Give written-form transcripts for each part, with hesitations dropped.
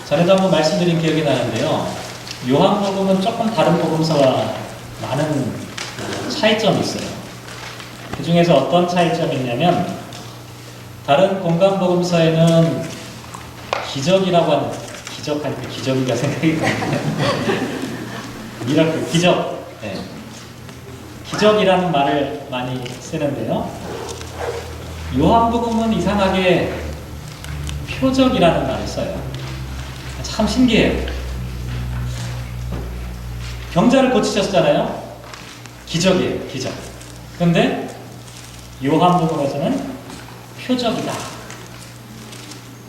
전에도 한번 말씀드린 기억이 나는데요. 요한복음은 조금 다른 복음서와 많은 차이점이 있어요. 그 중에서 어떤 차이점이 있냐면, 다른 공간복음서에는 기적이라고 하는, 기적하니까 기적이가 생각이 나는데 미라클, 기적. 네. 기적이라는 말을 많이 쓰는데요. 요한복음은 이상하게 표적이라는 말을 써요. 참 신기해요. 병자를 고치셨잖아요. 기적이에요, 기적. 그런데 요한복음에서는 표적이다.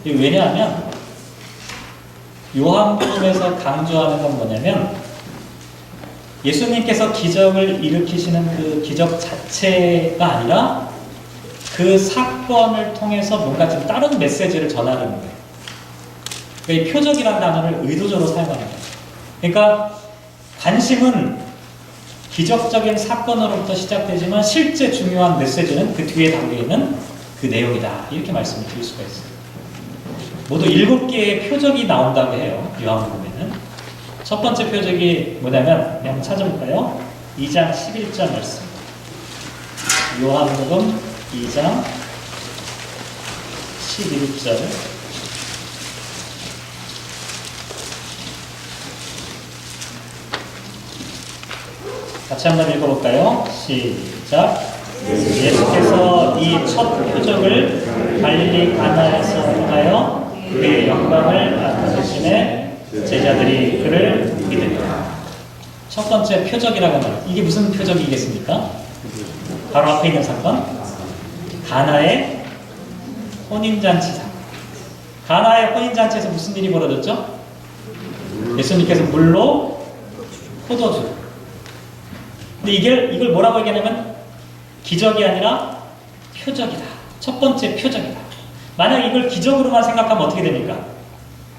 왜냐하면 요한복음에서 강조하는 건 뭐냐면, 예수님께서 기적을 일으키시는 그 기적 자체가 아니라 그 사건을 통해서 뭔가 좀 다른 메시지를 전하는 거예요. 그러니까 이 표적이라는 단어를 의도적으로 사용하는 거예요. 그러니까 관심은 기적적인 사건으로부터 시작되지만 실제 중요한 메시지는 그 뒤에 담겨있는 그 내용이다. 이렇게 말씀을 드릴 수가 있어요. 모두 7개의 표적이 나온다고 해요. 요한복음에는. 첫 번째 표적이 뭐냐면, 한번 찾아볼까요? 2장 11절 말씀. 요한복음 2장 11절. 같이 한번 읽어볼까요? 시작. 예수께서 이 첫 표적을 갈릴리 가나에서 행하여 그의 영광을 나타내심에 제자들이 그를 믿으리라. 첫 번째 표적이라고 하면 이게 무슨 표적이겠습니까? 바로 앞에 있는 사건, 가나의 혼인잔치 사건. 가나의 혼인잔치에서 무슨 일이 벌어졌죠? 예수님께서 물로 포도주. 근데 이걸 뭐라고 얘기하냐면 기적이 아니라 표적이다. 첫 번째 표적이다. 만약 이걸 기적으로만 생각하면 어떻게 됩니까?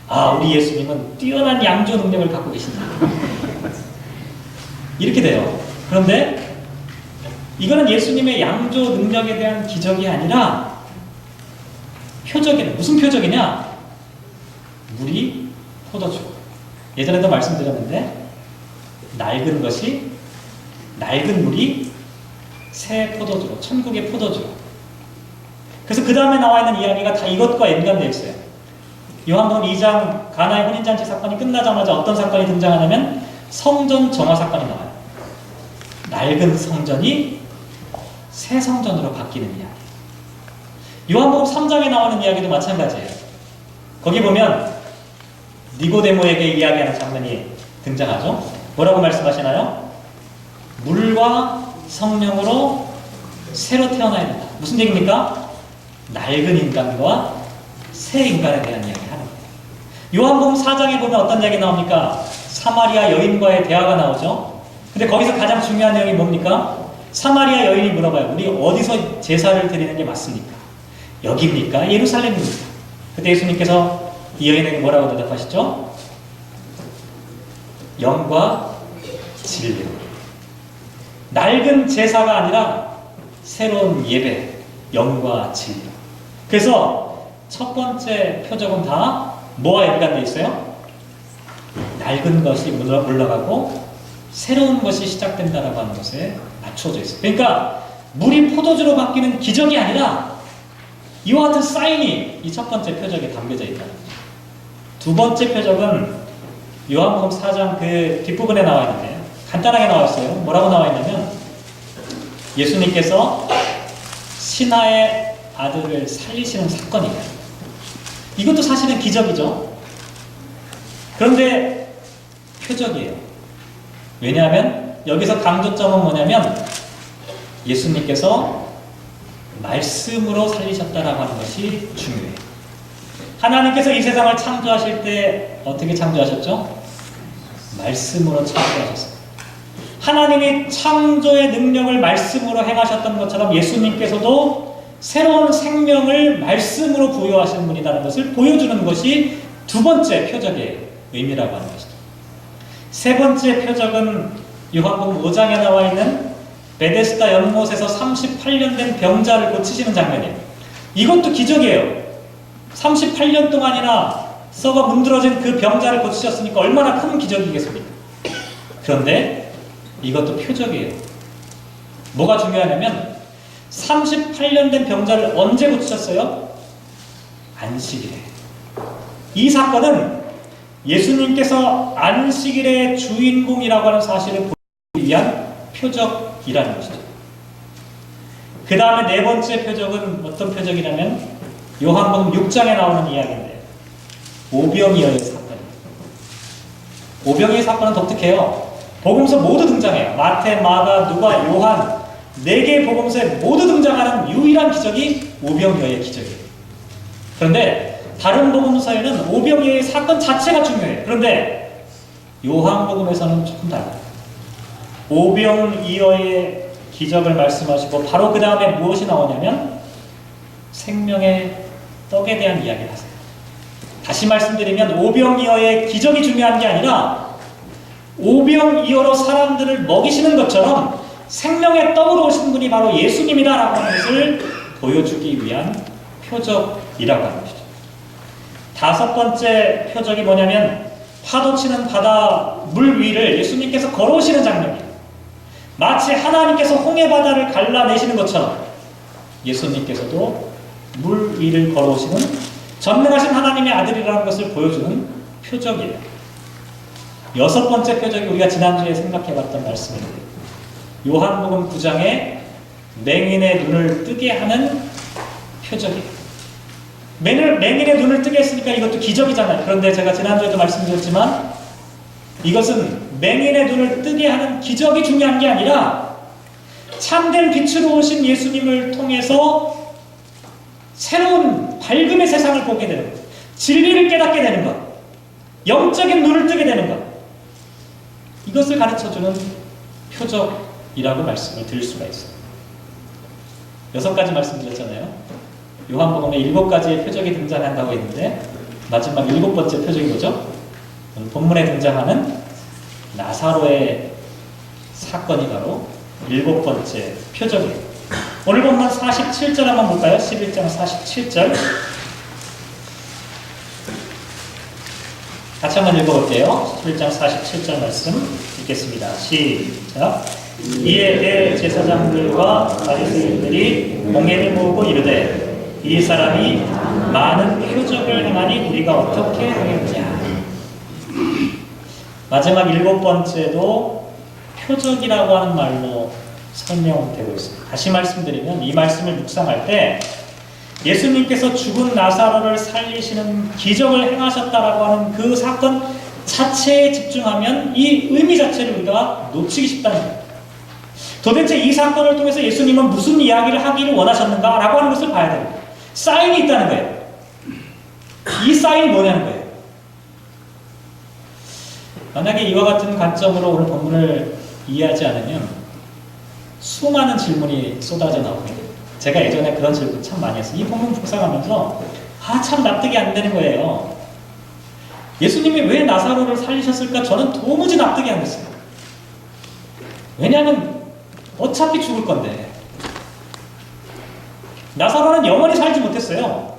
아, 우리 예수님은 뛰어난 양조 능력을 갖고 계신다. 이렇게 돼요. 그런데 이거는 예수님의 양조 능력에 대한 기적이 아니라 표적이다. 무슨 표적이냐? 물이 포도주. 예전에도 말씀드렸는데, 낡은 물이 새 포도주로, 천국의 포도주로. 그래서 그 다음에 나와 있는 이야기가 다 이것과 연관되어 있어요. 요한복음 2장 가나의 혼인잔치 사건이 끝나자마자 어떤 사건이 등장하냐면 성전 정화 사건이 나와요. 낡은 성전이 새 성전으로 바뀌는 이야기. 요한복음 3장에 나오는 이야기도 마찬가지예요. 거기 보면 니고데모에게 이야기하는 장면이 등장하죠. 뭐라고 말씀하시나요? 물과 성령으로 새로 태어나야 된다. 무슨 얘기입니까? 낡은 인간과 새 인간에 대한 이야기를 하는 거예요. 요한복음 4장에 보면 어떤 이야기 나옵니까? 사마리아 여인과의 대화가 나오죠. 근데 거기서 가장 중요한 내용이 뭡니까? 사마리아 여인이 물어봐요. 우리 어디서 제사를 드리는 게 맞습니까? 여기입니까? 예루살렘입니까? 그때 예수님께서 이 여인에게 뭐라고 대답하시죠? 영과 진리. 낡은 제사가 아니라 새로운 예배, 영과 진리. 그래서 첫 번째 표적은 다 뭐와 연관되어 있어요? 낡은 것이 물러가고 새로운 것이 시작된다라고 하는 것에 맞춰져 있어요. 그러니까 물이 포도주로 바뀌는 기적이 아니라 이와 같은 사인이 이 첫 번째 표적에 담겨져 있다는 거죠. 두 번째 표적은 요한복음 4장 그 뒷부분에 나와 있는데 간단하게 나와 있어요. 뭐라고 나와 있냐면 예수님께서 신하의 아들을 살리시는 사건이에요. 이것도 사실은 기적이죠. 그런데 표적이에요. 왜냐하면 여기서 강조점은 뭐냐면 예수님께서 말씀으로 살리셨다라고 하는 것이 중요해요. 하나님께서 이 세상을 창조하실 때 어떻게 창조하셨죠? 말씀으로 창조하셨어요. 하나님이 창조의 능력을 말씀으로 행하셨던 것처럼 예수님께서도 새로운 생명을 말씀으로 부여하시는 분이라는 것을 보여주는 것이 두 번째 표적의 의미라고 하는 것이죠. 세 번째 표적은 요한복음 5장에 나와 있는 베데스다 연못에서 38년 된 병자를 고치시는 장면이에요. 이것도 기적이에요. 38년 동안이나 썩어 문드러진 그 병자를 고치셨으니까 얼마나 큰 기적이겠습니까? 그런데 이것도 표적이에요. 뭐가 중요하냐면 38년 된 병자를 언제 고치셨어요? 안식일에. 이 사건은 예수님께서 안식일의 주인공이라고 하는 사실을 보여주기 위한 표적이라는 것이죠. 그 다음에 네 번째 표적은 어떤 표적이냐면 요한복음 6장에 나오는 이야기인데 오병이어의 사건입니다. 오병이어의 사건은 독특해요. 복음서 모두 등장해요. 마태, 마가, 누가, 요한 4개의 복음서에 모두 등장하는 유일한 기적이 오병이어의 기적이에요. 그런데 다른 복음서에는 오병이어의 사건 자체가 중요해요. 그런데 요한복음에서는 조금 달라요. 오병이어의 기적을 말씀하시고 바로 그 다음에 무엇이 나오냐면 생명의 떡에 대한 이야기를 하세요. 다시 말씀드리면 오병이어의 기적이 중요한 게 아니라 오병이어로 사람들을 먹이시는 것처럼 생명의 떡으로 오신 분이 바로 예수님이다라고 하는 것을 보여주기 위한 표적이라고 하는 것이죠. 다섯 번째 표적이 뭐냐면 파도치는 바다 물 위를 예수님께서 걸어오시는 장면이에요. 마치 하나님께서 홍해 바다를 갈라내시는 것처럼 예수님께서도 물 위를 걸어오시는 전능하신 하나님의 아들이라는 것을 보여주는 표적이에요. 여섯 번째 표적이 우리가 지난주에 생각해봤던 말씀인데 요한복음 9장에 맹인의 눈을 뜨게 하는 표적이에요. 맹인의 눈을 뜨게 했으니까 이것도 기적이잖아요. 그런데 제가 지난주에도 말씀드렸지만 이것은 맹인의 눈을 뜨게 하는 기적이 중요한 게 아니라 참된 빛으로 오신 예수님을 통해서 새로운 밝음의 세상을 보게 되는 것, 진리를 깨닫게 되는 것, 영적인 눈을 뜨게 되는 것, 이것을 가르쳐주는 표적이라고 말씀을 드릴 수가 있어요. 6가지 말씀드렸잖아요. 요한복음에 7가지의 표적이 등장한다고 했는데 마지막 7번째 표적이 뭐죠? 오늘 본문에 등장하는 나사로의 사건이 바로 7번째 표적이에요. 오늘 본문 47절 한번 볼까요? 11장 47절 같이 한번 읽어볼게요. 11장 47절 말씀 읽겠습니다. 시작. 이에 대제사장들과 바리새인들이 공회를 모으고 이르되 이 사람이 많은 표적을 행하니 우리가 어떻게 하겠냐. 마지막 7번째도 표적이라고 하는 말로 설명되고 있습니다. 다시 말씀드리면 이 말씀을 묵상할 때 예수님께서 죽은 나사로를 살리시는 기적을 행하셨다라고 하는 그 사건 자체에 집중하면 이 의미 자체를 우리가 놓치기 쉽다는 거예요. 도대체 이 사건을 통해서 예수님은 무슨 이야기를 하기를 원하셨는가 라고 하는 것을 봐야 됩니다. 사인이 있다는 거예요. 이 사인이 뭐냐는 거예요. 만약에 이와 같은 관점으로 오늘 본문을 이해하지 않으면 수많은 질문이 쏟아져 나오게 돼요. 제가 예전에 그런 질문 참 많이 했어요. 이 본문 묵상하면서 참 납득이 안 되는 거예요. 예수님이 왜 나사로를 살리셨을까? 저는 도무지 납득이 안 됐어요. 왜냐하면 어차피 죽을 건데 나사로는 영원히 살지 못했어요.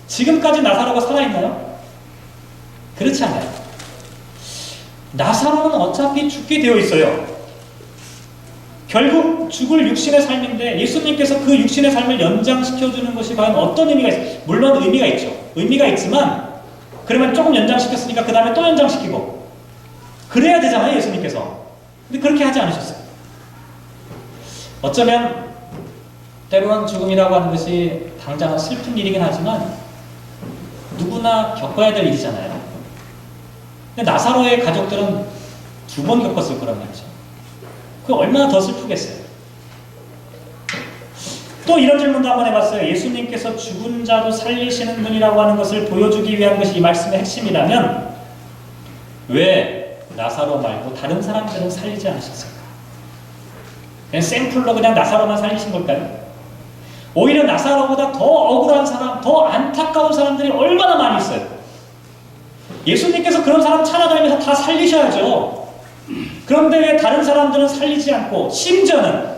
지금까지 나사로가 살아있나요? 그렇지 않아요. 나사로는 어차피 죽게 되어 있어요. 결국 죽을 육신의 삶인데 예수님께서 그 육신의 삶을 연장시켜주는 것이 과연 어떤 의미가 있어요? 물론 의미가 있죠. 의미가 있지만 그러면 조금 연장시켰으니까 그 다음에 또 연장시키고 그래야 되잖아요, 예수님께서. 근데 그렇게 하지 않으셨어요. 어쩌면 때로는 죽음이라고 하는 것이 당장은 슬픈 일이긴 하지만 누구나 겪어야 될 일이잖아요. 근데 나사로의 가족들은 2번 겪었을 거란 말이죠. 그 얼마나 더 슬프겠어요. 또 이런 질문도 한번 해봤어요. 예수님께서 죽은 자도 살리시는 분이라고 하는 것을 보여주기 위한 것이 이 말씀의 핵심이라면 왜 나사로 말고 다른 사람들은 살리지 않으셨을까? 그냥 샘플로 그냥 나사로만 살리신 걸까요? 오히려 나사로보다 더 억울한 사람, 더 안타까운 사람들이 얼마나 많이 있어요. 예수님께서 그런 사람 찾아다니면서 다 살리셔야죠. 그런데 왜 다른 사람들은 살리지 않고 심지어는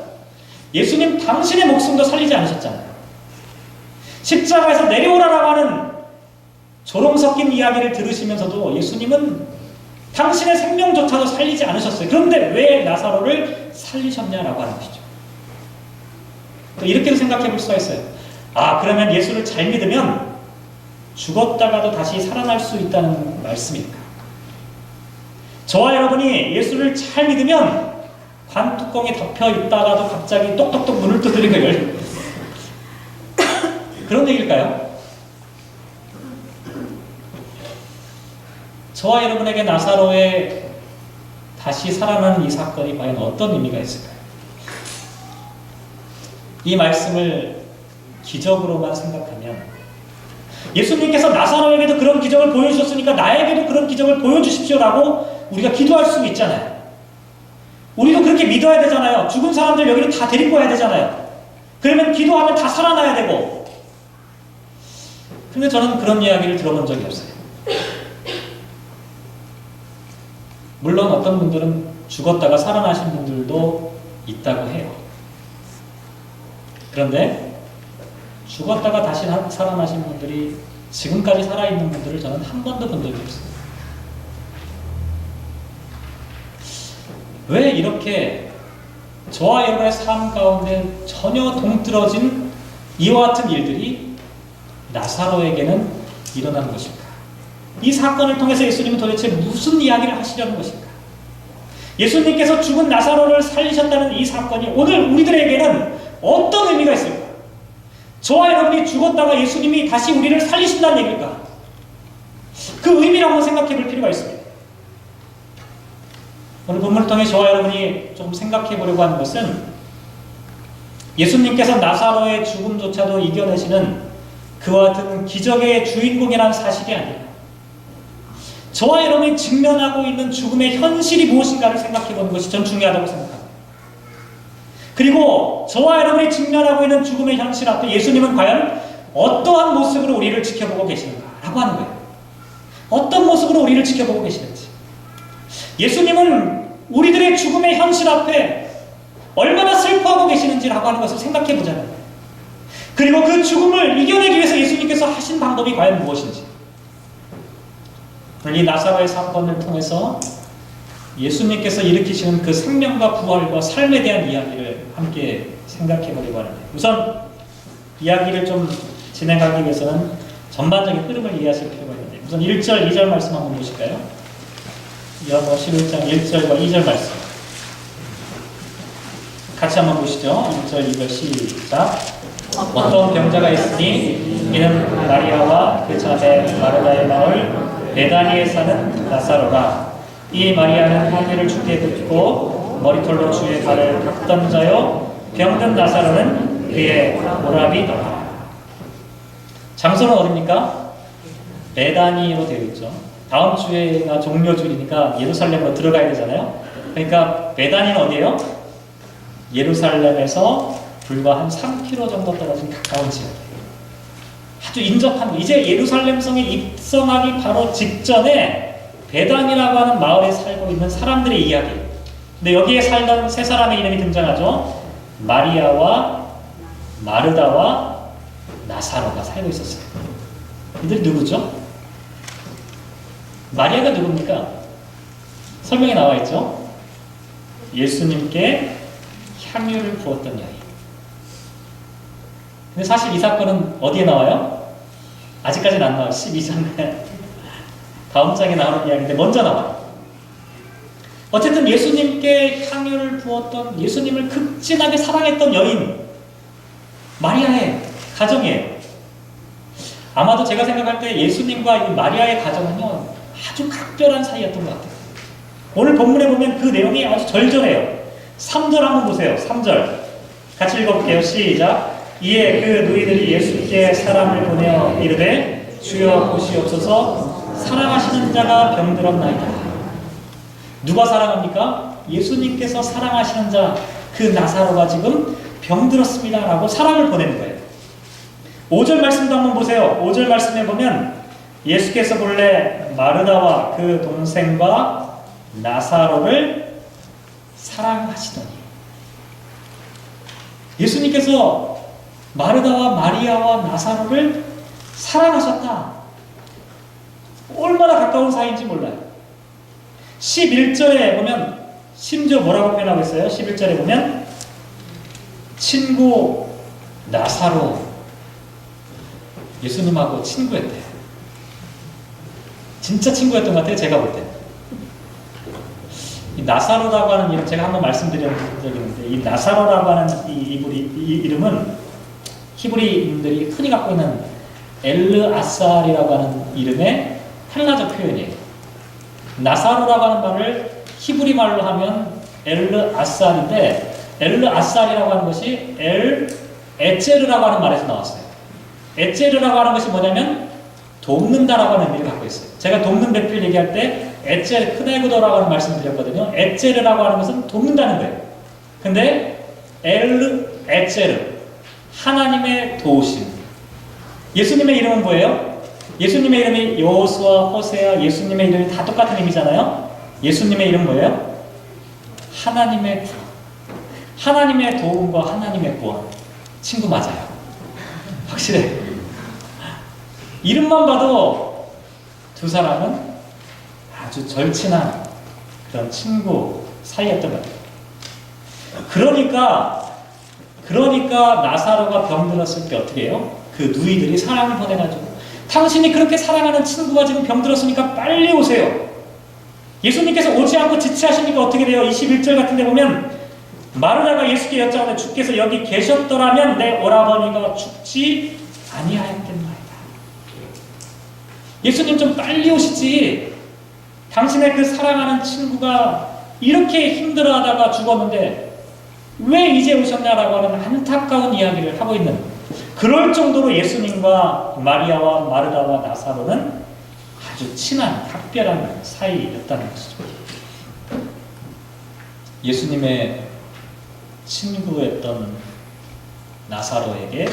예수님 당신의 목숨도 살리지 않으셨잖아요. 십자가에서 내려오라라고 하는 조롱 섞인 이야기를 들으시면서도 예수님은 당신의 생명조차도 살리지 않으셨어요. 그런데 왜 나사로를 살리셨냐라고 하는 것이죠. 또 이렇게도 생각해 볼 수가 있어요. 아, 그러면 예수를 잘 믿으면 죽었다가도 다시 살아날 수 있다는 말씀일까? 저와 여러분이 예수를 잘 믿으면 관뚜껑이 덮여 있다가도 갑자기 똑똑똑 문을 두드리고 열리고 그런 얘기일까요? 저와 여러분에게 나사로의 다시 살아나는 이 사건이 과연 어떤 의미가 있을까요? 이 말씀을 기적으로만 생각하면 예수님께서 나사로에게도 그런 기적을 보여주셨으니까 나에게도 그런 기적을 보여주십시오라고 우리가 기도할 수 있잖아요. 우리도 그렇게 믿어야 되잖아요. 죽은 사람들 여기로 다 데리고 와야 되잖아요. 그러면 기도하면 다 살아나야 되고. 근데 저는 그런 이야기를 들어본 적이 없어요. 물론 어떤 분들은 죽었다가 살아나신 분들도 있다고 해요. 그런데 죽었다가 다시 살아나신 분들이 지금까지 살아있는 분들을 저는 한 번도 본 적이 없어요. 왜 이렇게 저와 여러분의 삶 가운데 전혀 동떨어진 이와 같은 일들이 나사로에게는 일어나는 것일까? 이 사건을 통해서 예수님은 도대체 무슨 이야기를 하시려는 것일까? 예수님께서 죽은 나사로를 살리셨다는 이 사건이 오늘 우리들에게는 어떤 의미가 있을까? 저와 여러분이 죽었다가 예수님이 다시 우리를 살리신다는 얘기일까? 그 의미를 한번 생각해 볼 필요가 있습니다. 오늘 본문을 통해 저와 여러분이 조금 생각해 보려고 하는 것은 예수님께서 나사로의 죽음조차도 이겨내시는 그와 같은 기적의 주인공이라는 사실이 아니라 저와 여러분이 직면하고 있는 죽음의 현실이 무엇인가를 생각해 보는 것이 전 중요하다고 생각합니다. 그리고 저와 여러분이 직면하고 있는 죽음의 현실 앞에 예수님은 과연 어떠한 모습으로 우리를 지켜보고 계시는가라고 하는 거예요. 어떤 모습으로 우리를 지켜보고 계시는지. 예수님은 우리들의 죽음의 현실 앞에 얼마나 슬퍼하고 계시는지라고 하는 것을 생각해 보자는 거예요. 그리고 그 죽음을 이겨내기 위해서 예수님께서 하신 방법이 과연 무엇인지. 이 나사로의 사건을 통해서 예수님께서 일으키시는 그 생명과 부활과 삶에 대한 이야기를 함께 생각해 보려고 하는데, 우선 이야기를 좀 진행하기 위해서는 전반적인 흐름을 이해하실 필요가 있는데, 우선 1절, 2절 말씀 한번 보실까요? 요한복음 11장 1절과 2절 말씀 같이 한번 보시죠. 1절, 2절 시작. 어떤 병자가 있으니 이는 마리아와 그 자매 마르다의 마을 베다니에 사는 나사로라. 이 마리아는 향유를 주께 붓고 머리털로 주의 발을 닦던 자요, 병든 나사로는 그의 오라비더라. 장소는 어디입니까? 베다니로 되어 있죠. 다음 주에가 종료주일이니까 예루살렘으로 들어가야 되잖아요. 그러니까 베다니는 어디예요? 예루살렘에서 불과 한 3km 정도 떨어진 가까운 지역이에요. 아주 인접한, 이제 예루살렘 성에 입성하기 바로 직전에 베단이라고 하는 마을에 살고 있는 사람들의 이야기. 근데 여기에 살던 세 사람의 이름이 등장하죠. 마리아와 마르다와 나사로가 살고 있었어요. 이들이 누구죠? 마리아가 누굽니까? 설명에 나와 있죠. 예수님께 향유를 부었던 여인. 근데 사실 이 사건은 어디에 나와요? 아직까지는 안 나와요. 12장에 다음 장에 나오는 이야기인데 먼저 나와요. 어쨌든 예수님께 향유를 부었던, 예수님을 극진하게 사랑했던 여인 마리아의 가정이에요. 아마도 제가 생각할 때 예수님과 이 마리아의 가정은요 아주 각별한 사이였던 것 같아요. 오늘 본문에 보면 그 내용이 아주 절절해요. 3절 한번 보세요. 3절 같이 읽어볼게요. 시작. 이에 그 누이들이 예수께 사람을 보내어 이르되 주여 보시옵소서, 사랑하시는 자가 병들었나이다. 누가 사랑합니까? 예수님께서 사랑하시는 자, 그 나사로가 지금 병들었습니다 라고 사람을 보내는 거예요. 5절 말씀도 한번 보세요. 5절 말씀에 보면 예수께서 본래 마르다와 그 동생과 나사로를 사랑하시더니, 예수님께서 마르다와 마리아와 나사로를 사랑하셨다. 얼마나 가까운 사이인지 몰라요. 11절에 보면 심지어 뭐라고 표현하고 있어요? 11절에 보면 친구 나사로 예수님하고 친구였대요. 진짜 친구였던 것 같아요. 제가 볼 때. 이 나사로라고 하는 이름, 제가 한번 말씀드린 적이 있는데, 이 나사로라고 하는 이 이름은 히브리인들이 흔히 갖고 있는 엘르아살이라고 하는 이름의 헬라적 표현이에요. 나사로라고 하는 말을 히브리 말로 하면 엘르아살인데, 엘르아살이라고 하는 것이 에체르라고 하는 말에서 나왔어요. 에체르라고 하는 것이 뭐냐면 돕는다라고 하는 의미를 갖고 있어요. 제가 돕는 배필 얘기할 때 에체르 크네그도라고 하는 말씀 드렸거든요. 에체르라고 하는 것은 돕는다는 거예요. 근데 에체르 하나님의 도우심. 예수님의 이름은 뭐예요? 예수님의 이름이 여호수아, 호세아, 예수님의 이름이 다 똑같은 의미잖아요. 예수님의 이름 뭐예요? 하나님의 구원. 하나님의 도움과 하나님의 구원. 친구 맞아요. 확실해. 이름만 봐도 두 사람은 아주 절친한 그런 친구 사이였던 것 같아요. 그러니까 나사로가 병들었을 때 어떻게 해요? 그 누이들이 사람을 보내가지고 당신이 그렇게 사랑하는 친구가 지금 병들었으니까 빨리 오세요. 예수님께서 오지 않고 지체하시니까 어떻게 돼요? 21절 같은 데 보면 마르다가 예수께 여짜오되 주께서 여기 계셨더라면 내 오라버니가 죽지 아니하였겠나이다. 예수님 좀 빨리 오시지. 당신의 그 사랑하는 친구가 이렇게 힘들어하다가 죽었는데 왜 이제 오셨냐라고 하는 안타까운 이야기를 하고 있는, 그럴 정도로 예수님과 마리아와 마르다와 나사로는 아주 친한 각별한 사이였다는 것이죠. 예수님의 친구였던 나사로에게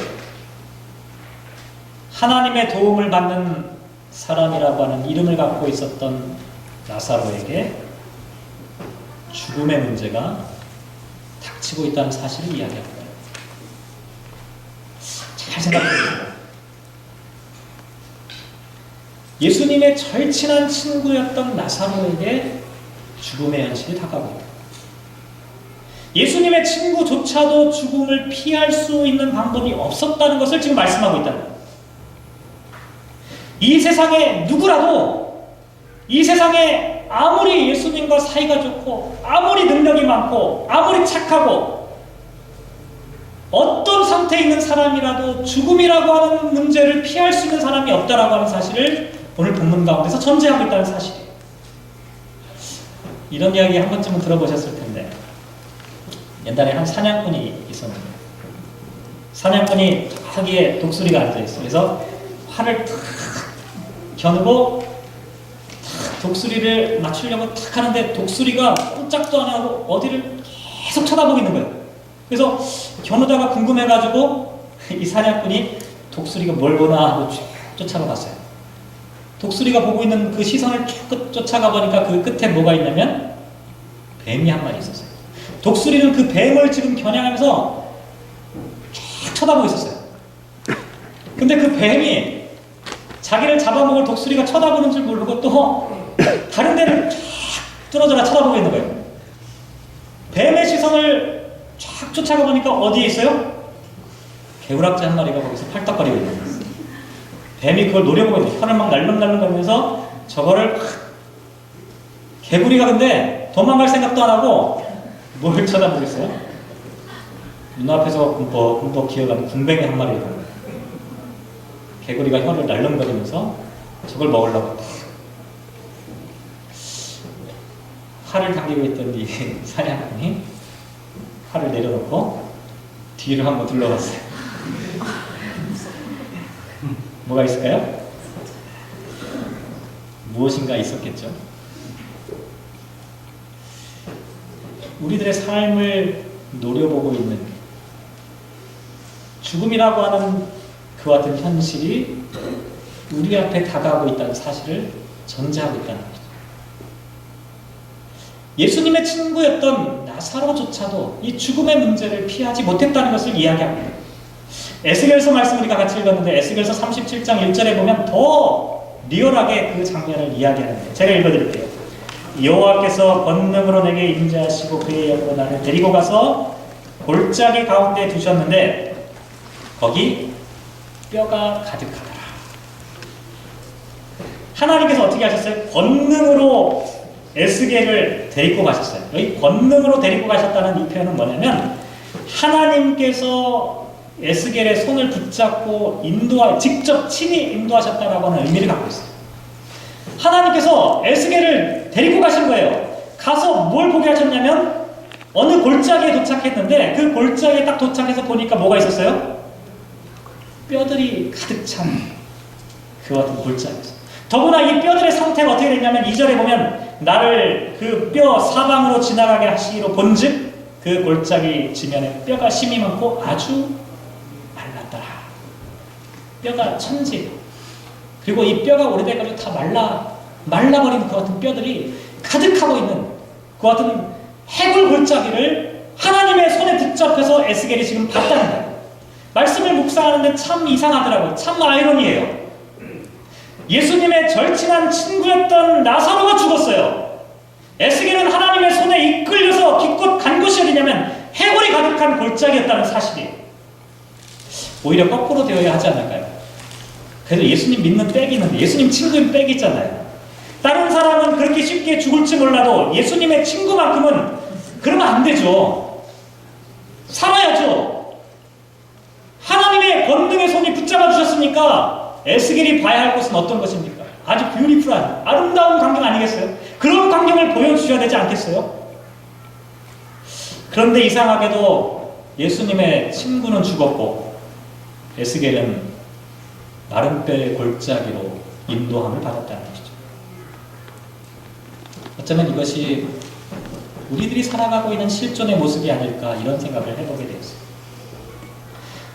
하나님의 도움을 받는 사람이라고 하는 이름을 갖고 있었던 나사로에게 죽음의 문제가 닥치고 있다는 사실을 이야기합니다. 잘 생각해보세요. 예수님의 절친한 친구였던 나사로에게 죽음의 현실이 다가오고 있다. 예수님의 친구조차도 죽음을 피할 수 있는 방법이 없었다는 것을 지금 말씀하고 있다는 거예요. 이 세상에 누구라도, 이 세상에 아무리 예수님과 사이가 좋고 아무리 능력이 많고 아무리 착하고 어떤 상태에 있는 사람이라도 죽음이라고 하는 문제를 피할 수 있는 사람이 없다라고 하는 사실을 오늘 본문 가운데서 전제하고 있다는 사실이에요. 이런 이야기 한 번쯤은 들어보셨을 텐데, 옛날에 한 사냥꾼이 있었는데 사냥꾼이 저기에 독수리가 앉아있어요. 그래서 활을 탁 겨누고 탁 독수리를 맞추려고 탁 하는데 독수리가 꼼짝도 안 하고 어디를 계속 쳐다보고 있는 거예요. 그래서 겨누다가 궁금해가지고 이 사냥꾼이 독수리가 뭘 보나 하고 쭉 쫓아가 봤어요. 독수리가 보고 있는 그 시선을 쭉 쫓아가 보니까 그 끝에 뭐가 있냐면 뱀이 한 마리 있었어요. 독수리는 그 뱀을 지금 겨냥하면서 쭉 쳐다보고 있었어요. 근데 그 뱀이 자기를 잡아먹을 독수리가 쳐다보는 줄 모르고 또 다른 데를 쫙 뚫어져라 쳐다보고 있는 거예요. 뱀의 시선을 쫙 쫓아가 보니까 어디에 있어요? 개구락지 한 마리가 거기서 팔딱거리고 있는 거예요. 뱀이 그걸 노려보고 있는 거예요. 혀를 막 날름날름거리면서 저거를 개구리가 근데 도망갈 생각도 안 하고 뭘 쳐다보고 있어요? 눈앞에서 군법 기어가는 궁뱅이 한 마리가 있어요. 개구리가 혀를 날름거리면서 저걸 먹으려고 활을 당기고 있던 이 사냥꾼이 활을 내려놓고 뒤를 한번 둘러봤어요. 뭐가 있을까요? 무엇인가 있었겠죠. 우리들의 삶을 노려보고 있는 죽음이라고 하는 그와 같은 현실이 우리 앞에 다가오고 있다는 사실을 전제하고 있다는 거죠. 예수님의 친구였던 나사로조차도 이 죽음의 문제를 피하지 못했다는 것을 이야기합니다. 에스겔서 말씀 우리가 같이 읽었는데 에스겔서 37장 1절에 보면 더 리얼하게 그 장면을 이야기하는데 제가 읽어드릴게요. 여호와께서 권능으로 내게 임재하시고 그의 영으로 나를 데리고 가서 골짜기 가운데 두셨는데 거기 뼈가 가득하더라. 하나님께서 어떻게 하셨어요? 권능으로 에스겔을 데리고 가셨어요. 여기 권능으로 데리고 가셨다는 이 표현은 뭐냐면 하나님께서 에스겔의 손을 붙잡고 직접 친히 인도하셨다라고 하는 의미를 갖고 있어요. 하나님께서 에스겔을 데리고 가신 거예요. 가서 뭘 보게 하셨냐면 어느 골짜기에 도착했는데 그 골짜기에 딱 도착해서 보니까 뭐가 있었어요? 뼈들이 가득 찬 그 같은 골짜기였어요. 더구나 이 뼈들의 상태가 어떻게 됐냐면 2절에 보면 나를 그 뼈 사방으로 지나가게 하시기로 본즉 그 골짜기 지면에 뼈가 심이 많고 아주 말랐더라. 뼈가 천지. 그리고 이 뼈가 오래돼가지고 다 말라버린 그 같은 뼈들이 가득하고 있는 그 같은 해골 골짜기를 하나님의 손에 붙잡혀서 에스겔이 지금 봤다는 거예요. 말씀을 묵상하는데 참 이상하더라고요. 참 아이러니예요. 예수님의 절친한 친구였던 나사로가 죽었어요. 에스겔은 하나님의 손에 이끌려서 기껏 간 곳이 어디냐면 해골이 가득한 골짜기였다는 사실이 오히려 거꾸로 되어야 하지 않을까요? 그래도 예수님 믿는 빽이 있는데 예수님 친구인 빽이 있잖아요. 다른 사람은 그렇게 쉽게 죽을지 몰라도 예수님의 친구만큼은 그러면 안 되죠. 살아야죠. 하나님의 권능의 손이 붙잡아 주셨으니까 에스겔이 봐야 할 것은 어떤 것입니까? 아주 뷰티풀한 아름다운 광경 아니겠어요? 그런 광경을 보여주셔야 되지 않겠어요? 그런데 이상하게도 예수님의 친구는 죽었고 에스겔은 마른 뼈의 골짜기로 인도함을 받았다는 것이죠. 어쩌면 이것이 우리들이 살아가고 있는 실존의 모습이 아닐까 이런 생각을 해보게 되었어요.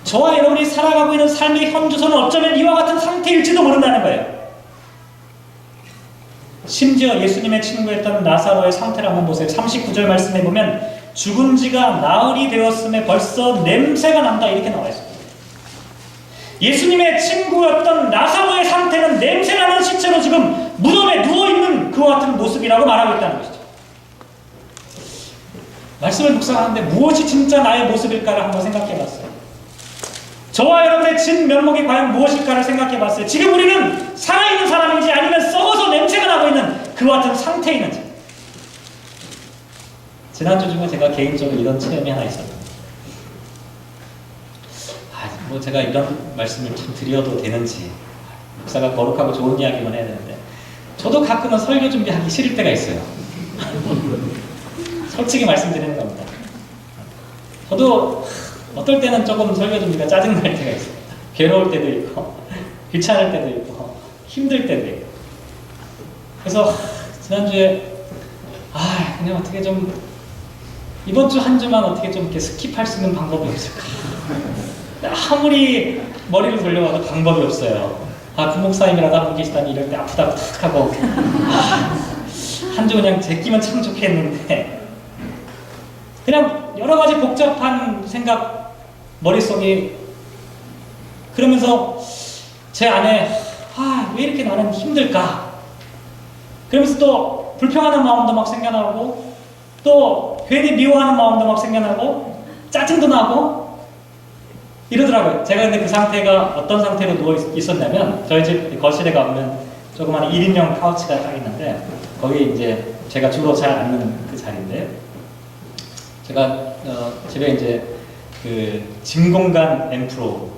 저와 여러분이 살아가고 있는 삶의 현주소는 어쩌면 이와 같은 상태일지도 모른다는 거예요. 심지어 예수님의 친구였던 나사로의 상태를 한번 보세요. 39절 말씀에 보면 죽은 지가 나흘이 되었음에 벌써 냄새가 난다 이렇게 나와 있습니다. 예수님의 친구였던 나사로의 상태는 냄새나는 시체로 지금 무덤에 누워있는 그와 같은 모습이라고 말하고 있다는 것이죠. 말씀을 묵상하는데 무엇이 진짜 나의 모습일까를 한번 생각해 봤어요. 저와 여러분의 진 면목이 과연 무엇일까를 생각해 봤어요. 지금 우리는 살아있는 사람인지 아니면 썩어서 냄새가 나고 있는 그와 같은 상태에 있는지. 지난주 중에 제가 개인적으로 이런 체험이 하나 있었는데 제가 이런 말씀을 좀 드려도 되는지 목사가 거룩하고 좋은 이야기만 해야 되는데 저도 가끔은 설교 준비하기 싫을 때가 있어요. 솔직히 말씀드리는 겁니다. 저도 어떨 때는 조금 설교 준비가 짜증날 때가 있습니다. 괴로울 때도 있고 귀찮을 때도 있고 힘들 때도 있고 그래서 지난주에 그냥 어떻게 좀 이번 주 한 주만 어떻게 좀 이렇게 스킵할 수 있는 방법이 없을까? 아무리 머리를 돌려봐도 방법이 없어요. 부목사님이라도 한 분 계시다니 이럴 때 아프다고 탁 하고 한 주 그냥 제끼면 참 좋겠는데 그냥 여러 가지 복잡한 생각 머릿속에 그러면서 제 안에 왜 이렇게 나는 힘들까? 그러면서 또 불평하는 마음도 막 생겨나고 또 괜히 미워하는 마음도 막 생겨나고 짜증도 나고 이러더라고요. 제가 근데 그 상태가 어떤 상태로 누워 있었냐면 저희 집 거실에 가보면 조그마한 1인용 카우치가 딱 있는데 거기 이제 제가 주로 잘 앉는 그 자리인데요. 제가 집에 이제 그 진공관 앰프로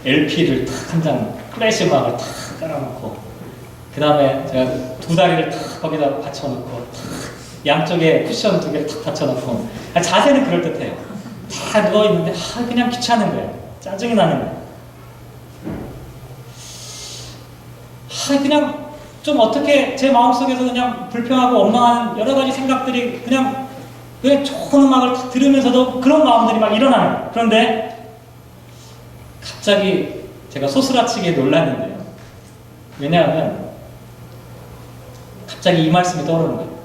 LP를 탁 한 장 클래식 음악을 탁 깔아놓고 그 다음에 제가 두 다리를 탁 거기다 받쳐놓고 탁 양쪽에 쿠션 두 개를 탁 받쳐놓고 자세는 그럴듯해요. 다 누워있는데 그냥 귀찮은 거예요. 짜증이 나는 거예요. 그냥 좀 어떻게 제 마음속에서 그냥 불평하고 원망하는 여러 가지 생각들이 그냥 좋은 음악을 탁 들으면서도 그런 마음들이 막 일어나는 거예요. 그런데 갑자기 제가 소스라치게 놀랐는데요. 왜냐하면 갑자기 이 말씀이 떠오르는 거예요.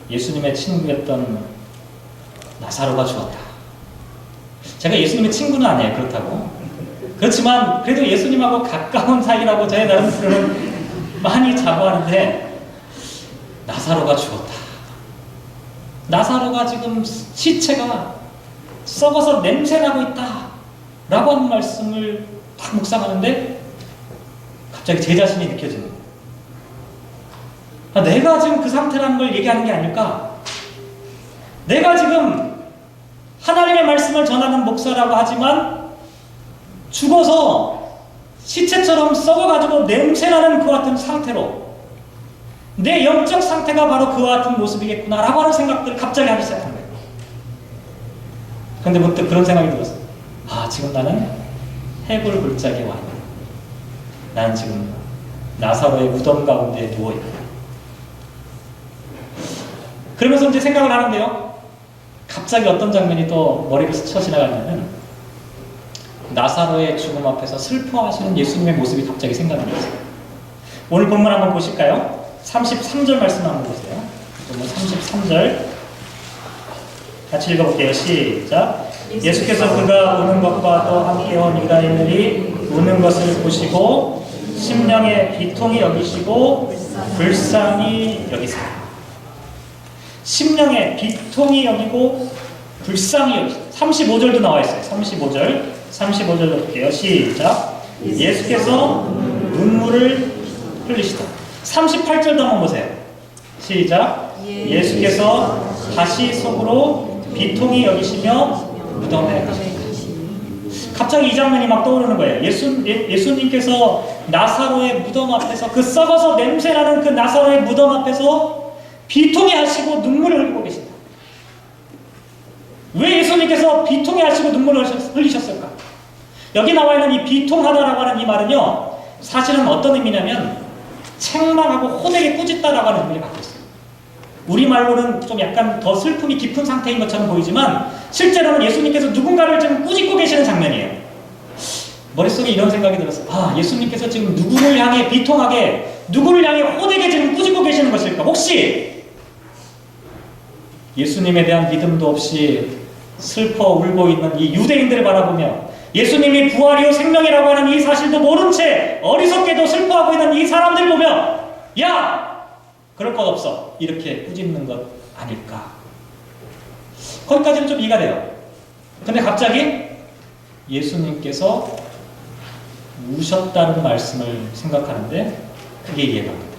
예수님의 친구였던 나사로가 죽었다. 제가 예수님의 친구는 아니에요. 그렇다고. 그렇지만 그래도 예수님하고 가까운 사이라고 저의 나름대로는 많이 자고하는데 나사로가 죽었다. 나사로가 지금 시체가 썩어서 냄새나고 있다. 라고 하는 말씀을 딱 묵상하는데 갑자기 제 자신이 느껴지는 거예요. 내가 지금 그 상태라는 걸 얘기하는 게 아닐까? 내가 지금 하나님의 말씀을 전하는 목사라고 하지만 죽어서 시체처럼 썩어가지고 냄새나는 그와 같은 상태로 내 영적 상태가 바로 그와 같은 모습이겠구나 라고 하는 생각들을 갑자기 하기 시작한 거예요. 그런데 문득 그런 생각이 들었어요. 지금 나는 해골 골짜기에 와 있다. 나는 지금 나사로의 무덤 가운데 누워있다. 그러면서 이제 생각을 하는데요. 갑자기 어떤 장면이 또 머리를 스쳐 지나가냐면 나사로의 죽음 앞에서 슬퍼하시는 예수님의 모습이 갑자기 생각이 났어요. 오늘 본문 한번 보실까요? 33절 말씀 한번 보세요. 본문 33절 같이 읽어볼게요. 시작. 예수께서 그가 우는 것과 또 함께 온 유다인들이 우는 것을 보시고 심령에 비통히 여기시고 불쌍히 여기세요. 심령에 비통히 여기고 불쌍히 여기세요. 35절도 나와 있어요. 35절로 볼게요. 시작. 예수께서 눈물을 흘리시다. 38절도 한번 보세요. 시작. 예수께서 다시 속으로 비통히 여기시며 무덤에 가셨다. 갑자기 이 장면이 막 떠오르는 거예요. 예수님께서 나사로의 무덤 앞에서 그 썩어서 냄새나는 그 나사로의 무덤 앞에서 비통해 하시고 눈물을 흘리고 계신다. 왜 예수님께서 비통해 하시고 눈물을 흘리셨을까? 여기 나와 있는 이 비통하다라고 하는 이 말은요, 사실은 어떤 의미냐면 책망하고 호되게 꾸짖다라고 하는 의미를 갖고 있어요. 우리말로는 좀 약간 더 슬픔이 깊은 상태인 것처럼 보이지만 실제로는 예수님께서 누군가를 지금 꾸짖고 계시는 장면이에요. 머릿속에 이런 생각이 들었어요. 예수님께서 지금 누구를 향해 비통하게, 누구를 향해 호되게 지금 꾸짖고 계시는 것일까? 혹시 예수님에 대한 믿음도 없이 슬퍼 울고 있는 이 유대인들을 바라보며 예수님이 부활이요 생명이라고 하는 이 사실도 모른 채 어리석게도 슬퍼하고 있는 이 사람들 보며 야! 그럴 것 없어. 이렇게 꾸짖는 것 아닐까? 거기까지는 좀 이해가 돼요. 근데 갑자기 예수님께서 우셨다는 말씀을 생각하는데 그게 이해가 안 돼요.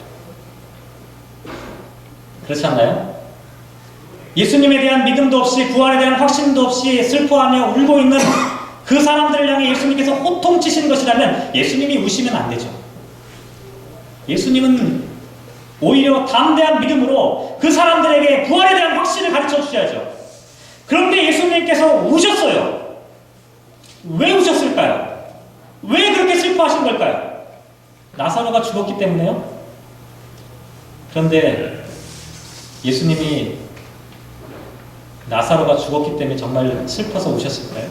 그렇지 않나요? 예수님에 대한 믿음도 없이 부활에 대한 확신도 없이 슬퍼하며 울고 있는 그 사람들을 향해 예수님께서 호통치시는 것이라면 예수님이 우시면 안 되죠. 예수님은 오히려 담대한 믿음으로 그 사람들에게 부활에 대한 확신을 가르쳐 주셔야죠. 그런데 예수님께서 우셨어요. 왜 우셨을까요? 왜 그렇게 슬퍼하신 걸까요? 나사로가 죽었기 때문에요? 그런데 예수님이 나사로가 죽었기 때문에 정말 슬퍼서 우셨을까요?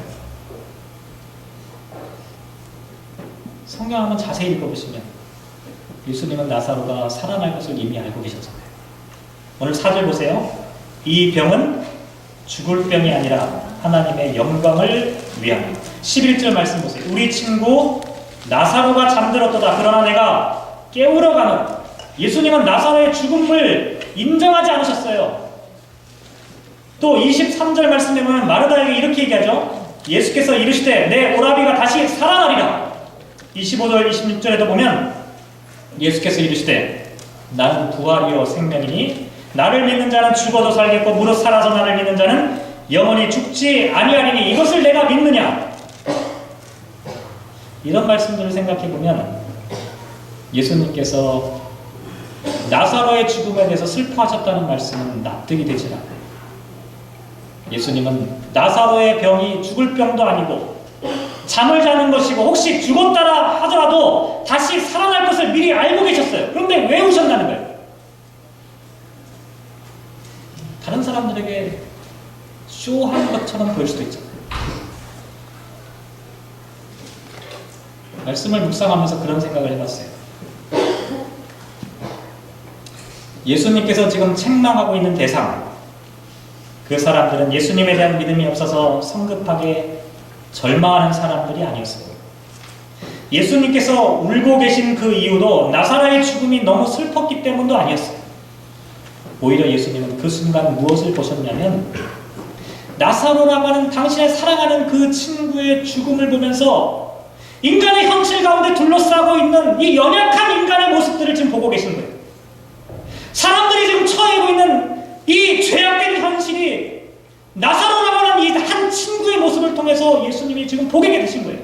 성경 한번 자세히 읽어보시면 예수님은 나사로가 살아날 것을 이미 알고 계셨잖아요. 오늘 4절 보세요. 이 병은 죽을 병이 아니라 하나님의 영광을 위함. 11절 말씀 보세요. 우리 친구 나사로가 잠들었도다. 그러나 내가 깨우러 가노라. 예수님은 나사로의 죽음을 인정하지 않으셨어요. 또 23절 말씀에 보면 마르다에게 이렇게 얘기하죠. 예수께서 이르시되 내 오라비가 다시 살아나리라. 25절 26절에도 보면 예수께서 이르시되 나는 부활이요 생명이니 나를 믿는 자는 죽어도 살겠고 무릇 살아서 나를 믿는 자는 영원히 죽지 아니하리니 이것을 내가 믿느냐. 이런 말씀들을 생각해보면 예수님께서 나사로의 죽음에 대해서 슬퍼하셨다는 말씀은 납득이 되지 않아요. 예수님은 나사로의 병이 죽을 병도 아니고 잠을 자는 것이고 혹시 죽었다라 하더라도 다시 살아날 것을 미리 알고 계셨어요. 그런데 왜 우셨다는 거예요? 다른 사람들에게 쇼하는 것처럼 보일 수도 있잖아요. 말씀을 묵상하면서 그런 생각을 해봤어요. 예수님께서 지금 책망하고 있는 대상, 그 사람들은 예수님에 대한 믿음이 없어서 성급하게 절망하는 사람들이 아니었어요. 예수님께서 울고 계신 그 이유도 나사로의 죽음이 너무 슬펐기 때문도 아니었어요. 오히려 예수님은 그 순간 무엇을 보셨냐면 나사로라고 하는 당신의 사랑하는 그 친구의 죽음을 보면서 인간의 현실 가운데 둘러싸고 있는 이 연약한 인간의 모습들을 지금 보고 계신 거예요. 사람들이 지금 처해고 있는 이 죄악된 현실이 나사로라고 하는 이 한 친구의 모습을 통해서 예수님이 지금 보게 되신 거예요.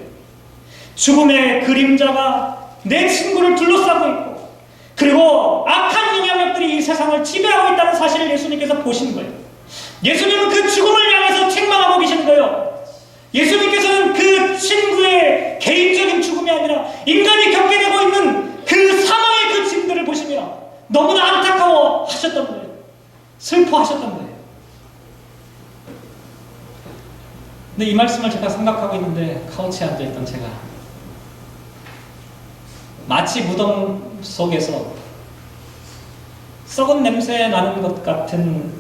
죽음의 그림자가 내 친구를 둘러싸고 있고, 그리고 악한 영향력들이 이 세상을 지배하고 있다는 사실을 예수님께서 보신 거예요. 예수님은 그 죽음을 향해서 책망하고 계시는 거예요. 예수님께서는 그 친구의 개인적인 죽음이 아니라 인간이 겪게 되고 있는 그 사망의 그 짐들을 보시며 너무나 안타까워 하셨던 거예요. 슬퍼하셨던 거예요. 근데 이 말씀을 제가 생각하고 있는데 카우치에 앉아있던 제가 마치 무덤 속에서 썩은 냄새 나는 것 같은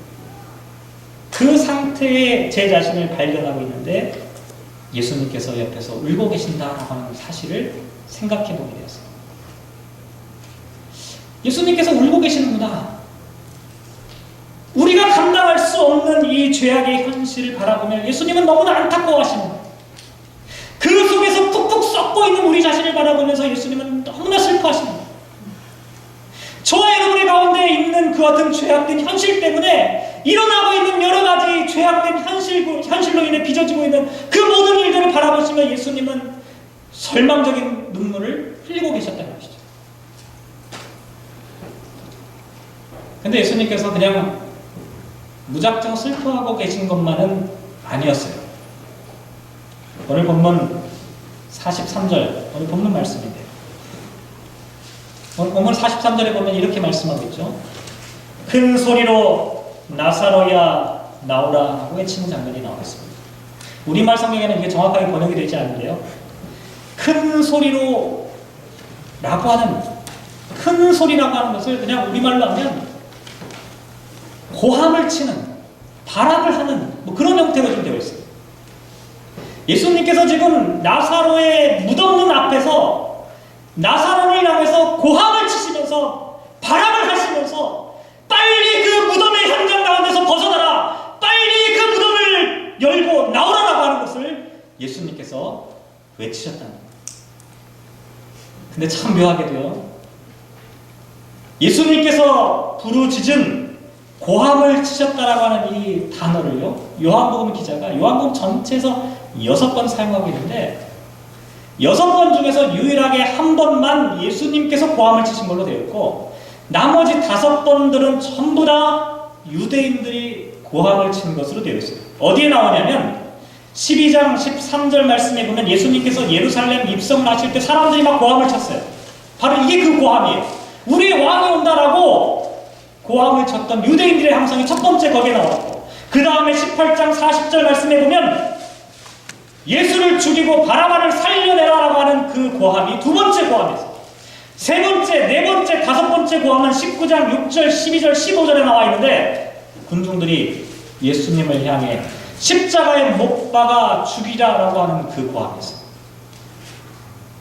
그 상태의 제 자신을 발견하고 있는데 예수님께서 옆에서 울고 계신다라고 하는 사실을 생각해 보게 되었어요. 예수님께서 울고 계시는구나. 우리가 감당할 수 없는 이 죄악의 현실을 바라보며 예수님은 너무나 안타까워하시는 거예요. 그 속에서 푹푹 썩고 있는 우리 자신을 바라보면서 예수님은 너무나 슬퍼하시는 거예요. 저와 여러분의 가운데 있는 그 같은 죄악된 현실 때문에 일어나고 있는 여러 가지 죄악된 현실로 인해 빚어지고 있는 그 모든 일들을 바라보시며 예수님은 절망적인 눈물을 흘리고 계셨다는 것이죠. 근데 예수님께서 그냥 무작정 슬퍼하고 계신 것만은 아니었어요. 오늘 본문 43절, 오늘 본문 말씀인데요. 오늘 43절에 보면 이렇게 말씀하고 있죠. 큰 소리로 나사로야 나오라 하고 외치는 장면이 나와 있습니다. 우리말 성경에는 이게 정확하게 번역이 되지 않는데요. 큰 소리로 라고 하는, 큰 소리라고 하는 것을 그냥 우리말로 하면 고함을 치는, 발악을 하는 뭐 그런 형태로 좀 되어 있어요. 예수님께서 지금 나사로의 무덤문 앞에서 나사로를 향해서 고함을 치시면서 발악을 하시면서 빨리 그 무덤의 현장 가운데서 벗어나라, 빨리 그 무덤을 열고 나오라라고 하는 것을 예수님께서 외치셨다는 거예요. 근데 참 묘하게도요, 예수님께서 부르짖은 고함을 치셨다라고 하는 이 단어를요, 요한복음 기자가 요한복음 전체에서 6번 사용하고 있는데 6번 중에서 유일하게 한 번만 예수님께서 고함을 치신 걸로 되어 있고 나머지 5번들은 전부 다 유대인들이 고함을 치는 것으로 되어 있어요. 어디에 나오냐면 12장 13절 말씀에 보면 예수님께서 예루살렘 입성을 하실 때 사람들이 막 고함을 쳤어요. 바로 이게 그 고함이에요. 우리의 왕이 온다라고 고함을 쳤던 유대인들의 함성이 첫 번째 거기에 나왔고, 그 다음에 18장 40절 말씀에 보면 예수를 죽이고 바라바를 살려내라라고 하는 그 고함이 두 번째 고함이었어요. 세 번째, 네 번째, 다섯 번째 고함은 19장 6절, 12절, 15절에 나와 있는데 군중들이 예수님을 향해 십자가에 못 박아 죽이라라고 하는 그 고함이었어요.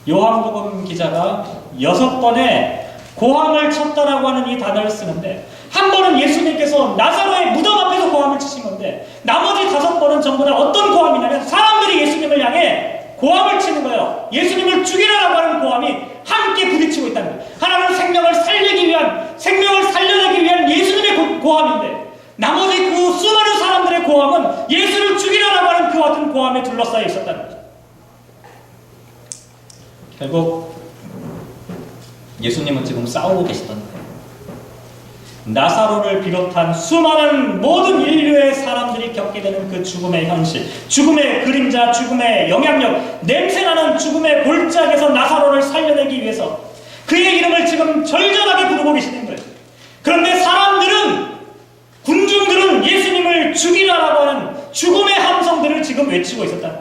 요한복음 기자가 6번의 고함을 쳤다라고 하는 이 단어를 쓰는데 한 번은 예수님께서 나사로의 무덤 앞에서 고함을 치신 건데 나머지 5번은 전부 다 어떤 고함이냐면 사람들이 예수님을 향해 고함을 치는 거예요. 예수님을 죽이라라고 하는 고함이 함께 부딪히고 있다는 거예요. 하나는 생명을 살리기 위한, 생명을 살려내기 위한 예수님의 고함인데 나머지 그 수많은 사람들의 고함은 예수를 죽이라라고 하는 그 같은 고함에 둘러싸여 있었다는 거죠. 결국 예수님은 지금 싸우고 계시던 거예요. 나사로를 비롯한 수많은 모든 인류의 사람들이 겪게 되는 그 죽음의 현실, 죽음의 그림자, 죽음의 영향력, 냄새나는 죽음의 골짜기에서 나사로를 살려내기 위해서 그의 이름을 지금 절절하게 부르고 계시는 거예요. 그런데 사람들은, 군중들은 예수님을 죽이라라고 하는 죽음의 함성들을 지금 외치고 있었다.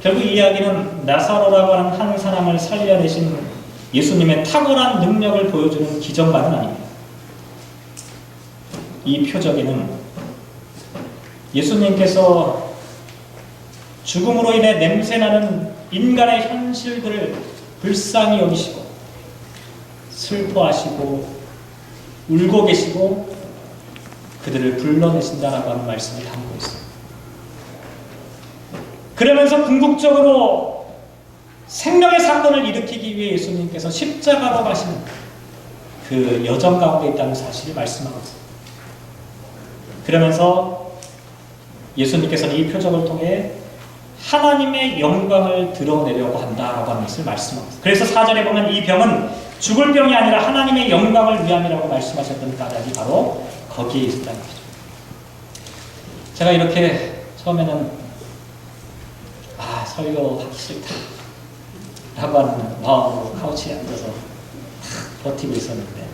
결국 이 이야기는 나사로라고 하는 한 사람을 살려내신 예수님의 탁월한 능력을 보여주는 기적만은 아닙니다. 이 표적에는 예수님께서 죽음으로 인해 냄새나는 인간의 현실들을 불쌍히 여기시고 슬퍼하시고 울고 계시고 그들을 불러내신다라고 하는 말씀을 담고 있습니다. 그러면서 궁극적으로 생명의 사건을 일으키기 위해 예수님께서 십자가로 가시는 그 여정 가운데 있다는 사실을 말씀하고 있습니다. 그러면서 예수님께서는 이 표적을 통해 하나님의 영광을 드러내려고 한다라고 하는 것을 말씀하고 있습니다. 그래서 4절에 보면 이 병은 죽을 병이 아니라 하나님의 영광을 위함이라고 말씀하셨던 까닭이 바로 거기에 있었다는 것이죠. 제가 이렇게 처음에는 설교하기 싫다 라고 하는 마음으로 카우치에 앉아서 버티고 있었는데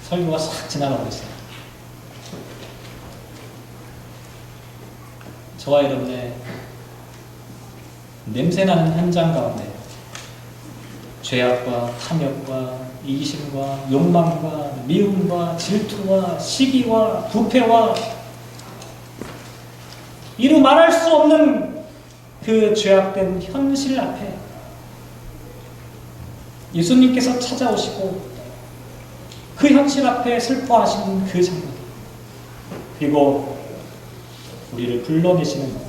설교가 싹 지나가고 있어요. 저와 여러분의 냄새나는 현장 가운데 죄악과 탐욕과 이기심과 욕망과 미움과 질투와 시기와 부패와 이루 말할 수 없는 그 죄악된 현실 앞에 예수님께서 찾아오시고 그 현실 앞에 슬퍼하시는 그 장면, 그리고 우리를 불러내시는 것,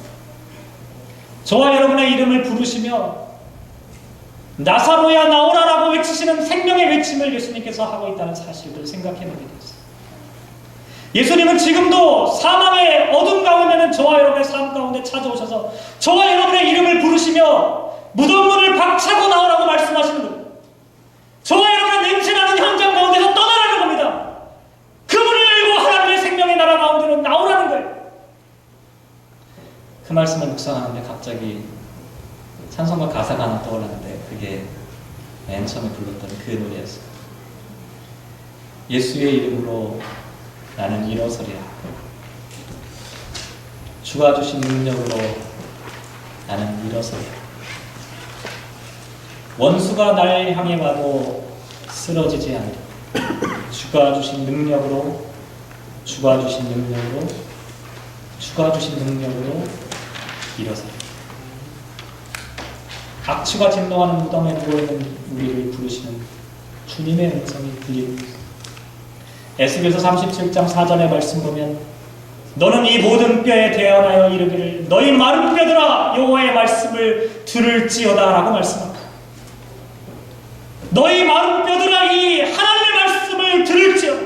저와 여러분의 이름을 부르시며 나사로야 나오라라고 외치시는 생명의 외침을 예수님께서 하고 있다는 사실을 생각해보게 되었습니다. 예수님은 지금도 사망의 어둠 가운데는 저와 여러분의 삶 가운데 찾아오셔서 저와 여러분의 이름을 부르시며 무덤 문을 박차고 나오라고 말씀하시는 겁니다. 저와 여러분의 냄새나는 현장 가운데서 떠나라는 겁니다. 그 문을 열고 하나님의 생명의 나라 가운데로 나오라는 거예요. 그 말씀을 묵상하는데 갑자기 찬송가 가사가 하나 떠올랐는데 그게 맨 처음에 불렀던 그 노래였어요. 예수의 이름으로 나는 일어서리라. 주가 주신 능력으로 나는 일어서리라. 원수가 날 향해 와도 쓰러지지 않으리라. 주가 주신 능력으로, 주가 주신 능력으로, 주가 주신 능력으로 일어서리라. 악취가 진동하는 무덤에 누워있는 우리를 부르시는 주님의 음성이 들리고 있습니다. 에스겔서 37장 4절의 말씀 보면 너는 이 모든 뼈에 대하여 이르기를 너희 마른 뼈들아 여호와의 말씀을 들을지어다 라고 말씀합니다. 너희 마른 뼈들아 이 하나님의 말씀을 들을지어다.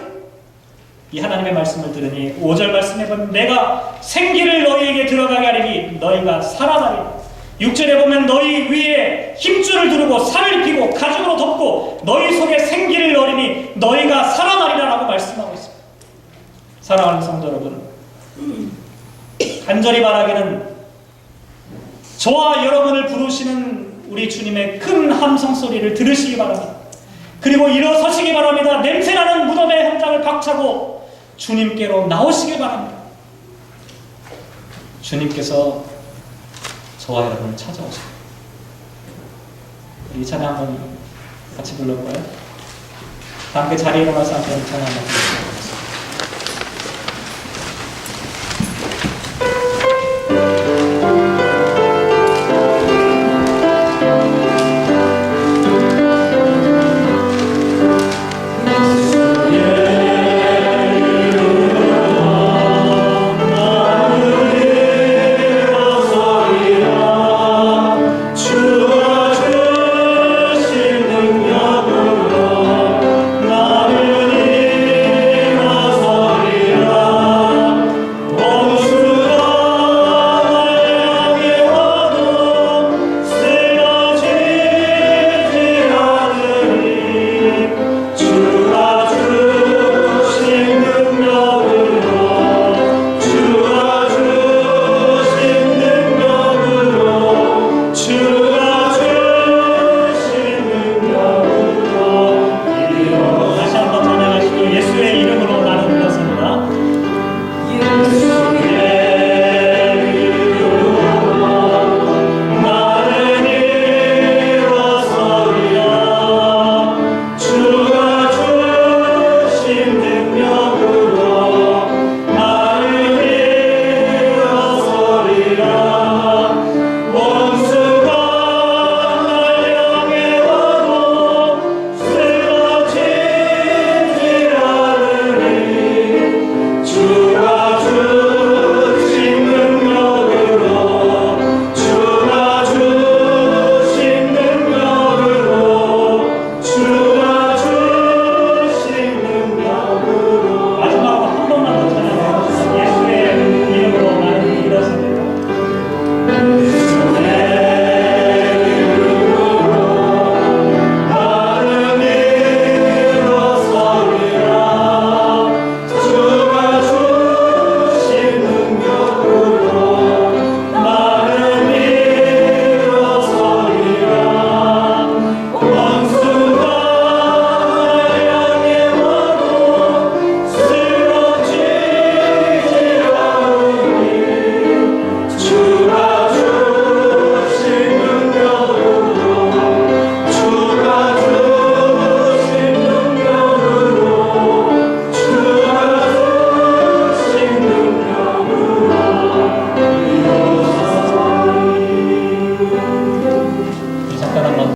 이 하나님의 말씀을 들으니 5절 말씀에 보면 내가 생기를 너희에게 들어가게 하리니 너희가 살아나리라. 6절에 보면 너희 위에 힘줄을 두르고 살을 입히고 가죽으로 덮고 너희 속에 생기를 넣으리니 너희가 살아나리라 라고 말씀하고 있습니다. 사랑하는 성도 여러분, 간절히 바라기는 저와 여러분을 부르시는 우리 주님의 큰 함성 소리를 들으시기 바랍니다. 그리고 일어서시기 바랍니다. 냄새나는 무덤의 현장을 박차고 주님께로 나오시기 바랍니다. 주님께서 저와 여러분을 찾아오세요. 이 찬양 한번 같이 불러볼까요? 다 함께 자리에 일어나서 한번 찬양 한번 불러볼까요?